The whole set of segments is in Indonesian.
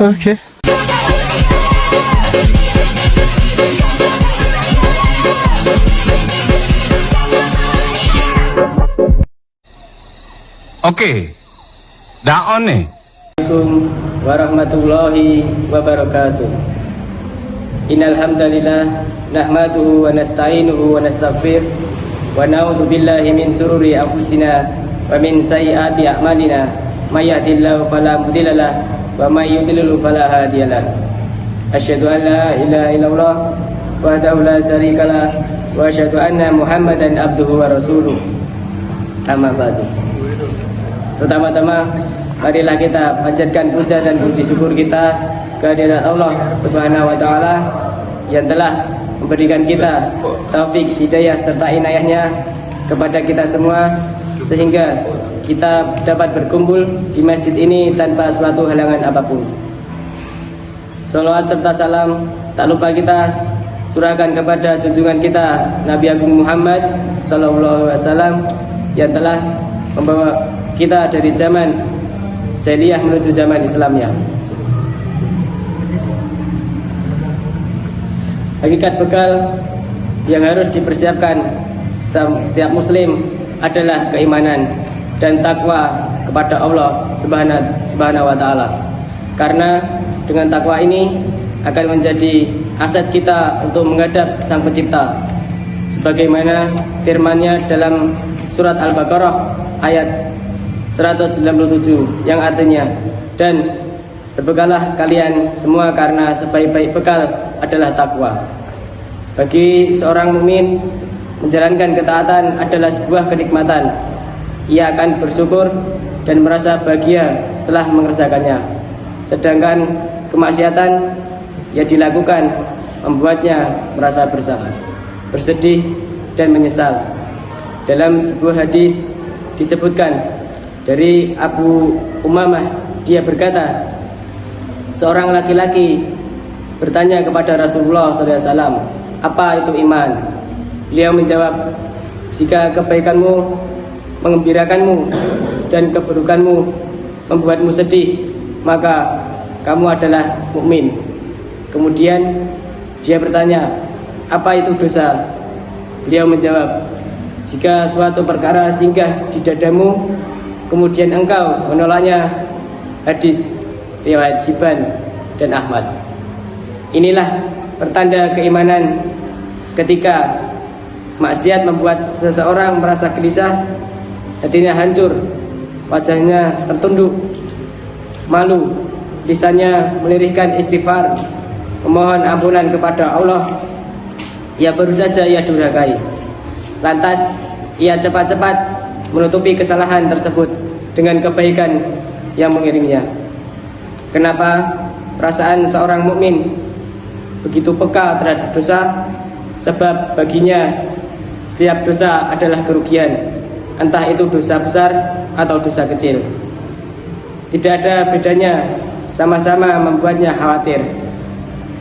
Oke. Oke. Daon nih. Assalamualaikum warahmatullahi wabarakatuh. Innal hamdalillah nahmaduhu wa nasta'inuhu wa nastaghfir wa na'udzu billahi min sururi anfusina wa min sayyiati a'malina may yahdihillahu fala mudhillalah wa may yudlil fala hadiyalah. Asyhadu an la ilaha illallah wahdahu la syarikalah wa asyhadu anna Muhammadan abduhu wa rasuluh. Amma ba'du. Pertama-tama marilah kita panjatkan puja dan puji syukur kita kehadirat Allah Subhanahu wa taala yang telah memberikan kita taufik, hidayah serta inayahnya kepada kita semua sehingga kita dapat berkumpul di masjid ini tanpa suatu halangan apapun. Salawat serta salam tak lupa kita curahkan kepada junjungan kita Nabi Agung Muhammad sallallahu alaihi wasallam yang telah membawa kita dari zaman jahiliyah menuju zaman Islamnya. Hakikat bekal yang harus dipersiapkan setiap muslim adalah keimanan dan takwa kepada Allah Subhanahu wa taala. Karena dengan takwa ini akan menjadi aset kita untuk menghadap Sang Pencipta. Sebagaimana firman-Nya dalam surat Al-Baqarah ayat 197 yang artinya, dan berbekallah kalian semua karena sebaik-baik bekal adalah takwa. Bagi seorang mukmin, menjalankan ketaatan adalah sebuah kenikmatan. Ia akan bersyukur dan merasa bahagia setelah mengerjakannya. Sedangkan kemaksiatan yang dilakukan membuatnya merasa bersalah, bersedih dan menyesal. Dalam sebuah hadis disebutkan dari Abu Umamah, dia berkata, seorang laki-laki bertanya kepada Rasulullah SAW, apa itu iman? Beliau menjawab, jika kebaikanmu mengembirakanmu dan keburukanmu membuatmu sedih, maka kamu adalah mukmin. Kemudian dia bertanya, apa itu dosa? Beliau menjawab, jika suatu perkara singgah di dadamu kemudian engkau menolaknya. Hadis riwayat Hibban dan Ahmad. Inilah pertanda keimanan ketika maksiat membuat seseorang merasa gelisah, hatinya hancur, wajahnya tertunduk, malu, lisannya melirihkan istighfar, memohon ampunan kepada Allah yang baru saja ia durhakai. Lantas ia cepat-cepat menutupi kesalahan tersebut dengan kebaikan yang mengiringnya. Kenapa perasaan seorang mukmin begitu peka terhadap dosa? Sebab baginya setiap dosa adalah kerugian, entah itu dosa besar atau dosa kecil. Tidak ada bedanya, sama-sama membuatnya khawatir.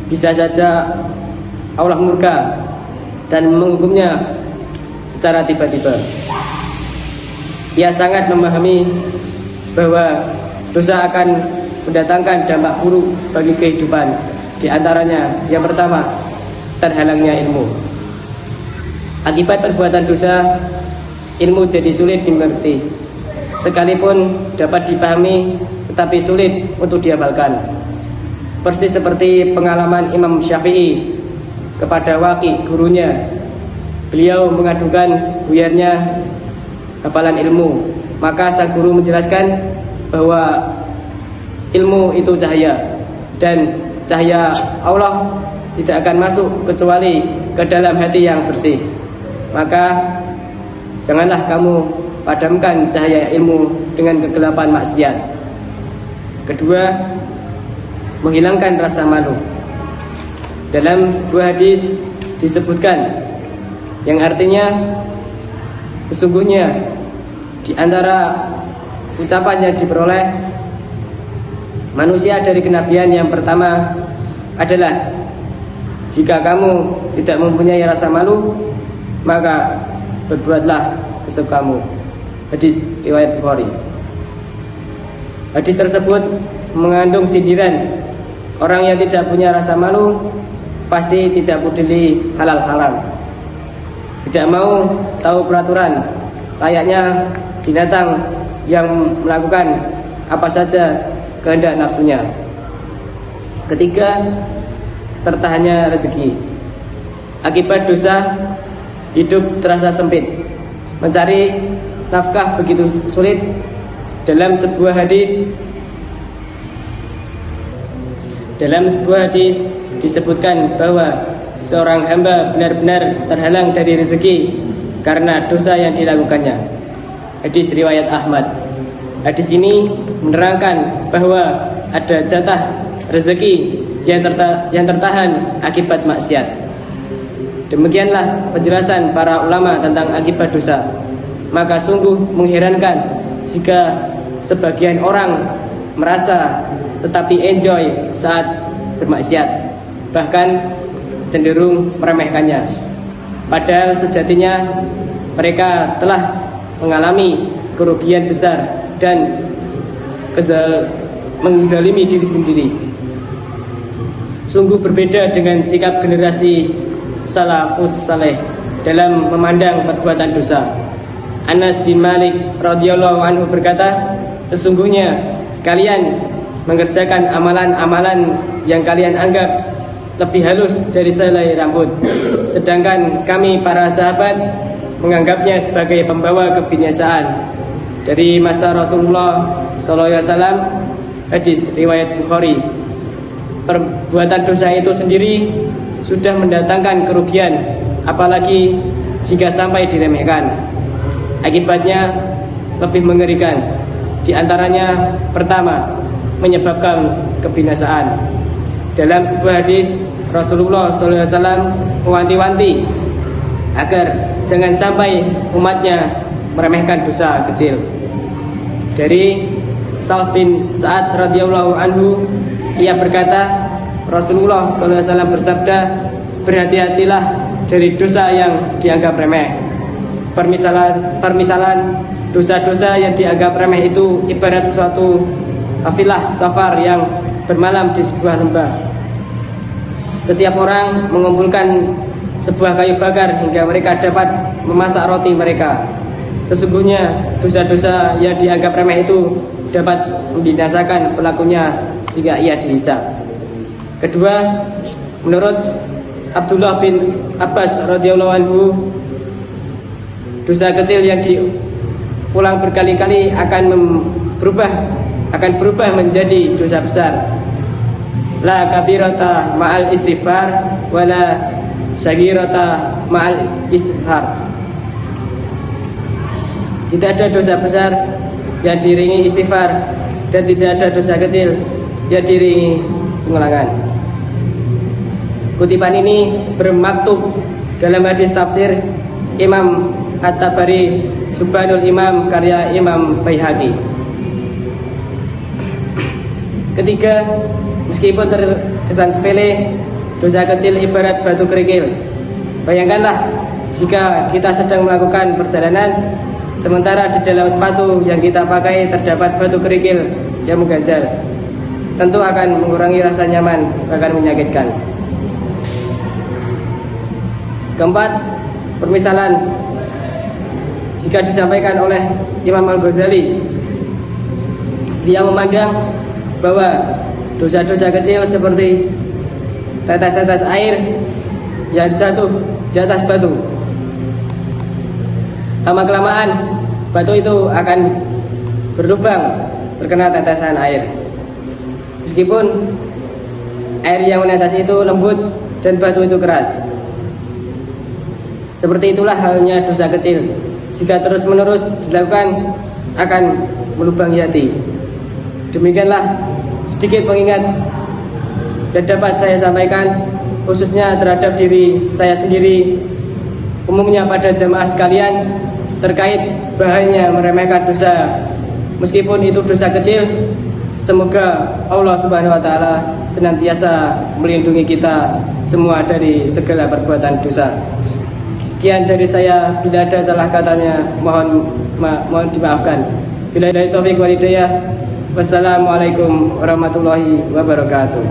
Bisa saja Allah murka dan menghukumnya secara tiba-tiba. Ia sangat memahami bahwa dosa akan mendatangkan dampak buruk bagi kehidupan. Di antaranya, yang pertama, terhalangnya ilmu. Akibat perbuatan dosa, ilmu jadi sulit dimengerti. Sekalipun dapat dipahami, tetapi sulit untuk dihafalkan. Persis seperti pengalaman Imam Syafi'i kepada Waqi, gurunya. Beliau mengadukan buyarnya hafalan ilmu, maka sang guru menjelaskan bahwa ilmu itu cahaya dan cahaya Allah tidak akan masuk kecuali ke dalam hati yang bersih. Maka janganlah kamu padamkan cahaya ilmu dengan kegelapan maksiat. Kedua, menghilangkan rasa malu. Dalam sebuah hadis disebutkan yang artinya, sesungguhnya di antara ucapan yang diperoleh manusia dari kenabian yang pertama adalah, jika kamu tidak mempunyai rasa malu, maka berbuatlah sesukamu. Hadis riwayat Bukhari. Hadis tersebut mengandung sindiran Orang yang tidak punya rasa malu pasti tidak peduli halal-haram, tidak mau tahu peraturan, layaknya binatang yang melakukan apa saja kehendak nafsunya. Ketiga, tertahannya rezeki. Akibat dosa, hidup terasa sempit. Mencari nafkah begitu sulit. Dalam sebuah hadis disebutkan bahwa seorang hamba benar-benar terhalang dari rezeki karena dosa yang dilakukannya. Hadis riwayat Ahmad. Hadis ini menerangkan bahwa ada jatah rezeki yang tertahan akibat maksiat. Demikianlah penjelasan para ulama tentang akibat dosa. Maka sungguh mengherankan jika sebagian orang merasa tetapi enjoy saat bermaksiat, bahkan cenderung meremehkannya. Padahal sejatinya mereka telah mengalami kerugian besar dan menzalimi diri sendiri. Sungguh berbeda dengan sikap generasi salafus saleh dalam memandang perbuatan dosa. Anas bin Malik radhiyallahu anhu berkata, sesungguhnya kalian mengerjakan amalan-amalan yang kalian anggap lebih halus dari selai rambut, sedangkan kami para sahabat menganggapnya sebagai pembawa kebinasaan. Dari masa Rasulullah SAW, hadis riwayat Bukhari. Perbuatan dosa itu sendiri sudah mendatangkan kerugian, apalagi jika sampai diremehkan. Akibatnya lebih mengerikan. Di antaranya, pertama, menyebabkan kebinasaan. Dalam sebuah hadis, Rasulullah SAW mewanti-wanti agar jangan sampai umatnya meremehkan dosa kecil. Dari Sa'd bin Sa'ad radhiyallahu anhu, ia berkata, Rasulullah SAW bersabda, berhati-hatilah dari dosa yang dianggap remeh. Permisalan dosa-dosa yang dianggap remeh itu ibarat suatu kafilah safar yang bermalam di sebuah lembah. Setiap orang mengumpulkan sebuah kayu bakar hingga mereka dapat memasak roti mereka. Sesungguhnya dosa-dosa yang dianggap remeh itu dapat membinasakan pelakunya jika ia dihisab. Kedua, menurut Abdullah bin Abbas radhiyallahu anhu, dosa kecil yang diulang berkali-kali akan berubah menjadi dosa besar. La kabirata ma'al istighfar wala sagirata ma'al ishar. Tidak ada dosa besar yang diiringi istighfar, dan tidak ada dosa kecil yang diiringi pengulangan. Kutipan ini bermaktub dalam hadis tafsir Imam At-Tabari, Subhanul Imam, karya Imam Baihaqi. Ketiga, meskipun terkesan sepele, dosa kecil ibarat batu kerikil. Bayangkanlah jika kita sedang melakukan perjalanan, sementara di dalam sepatu yang kita pakai terdapat batu kerikil yang mengganjal. Tentu akan mengurangi rasa nyaman, bahkan menyakitkan. Keempat, permisalan jika disampaikan oleh Imam Al-Ghazali, dia memandang bahwa dosa-dosa kecil seperti tetes-tetes air yang jatuh di atas batu. Lama-kelamaan batu itu akan berlubang terkena tetesan air. Meskipun air yang menetes itu lembut dan batu itu keras. Seperti itulah halnya dosa kecil. Jika terus-menerus dilakukan akan melubangi hati. Demikianlah sedikit pengingat yang dapat saya sampaikan, khususnya terhadap diri saya sendiri, umumnya pada jamaah sekalian, terkait bahayanya meremehkan dosa. Meskipun itu dosa kecil, semoga Allah Subhanahu wa taala senantiasa melindungi kita semua dari segala perbuatan dosa. Sekian dari saya, bila ada salah katanya mohon dimaafkan. Bila ada taufik wal hidayah, wassalamualaikum warahmatullahi wabarakatuh.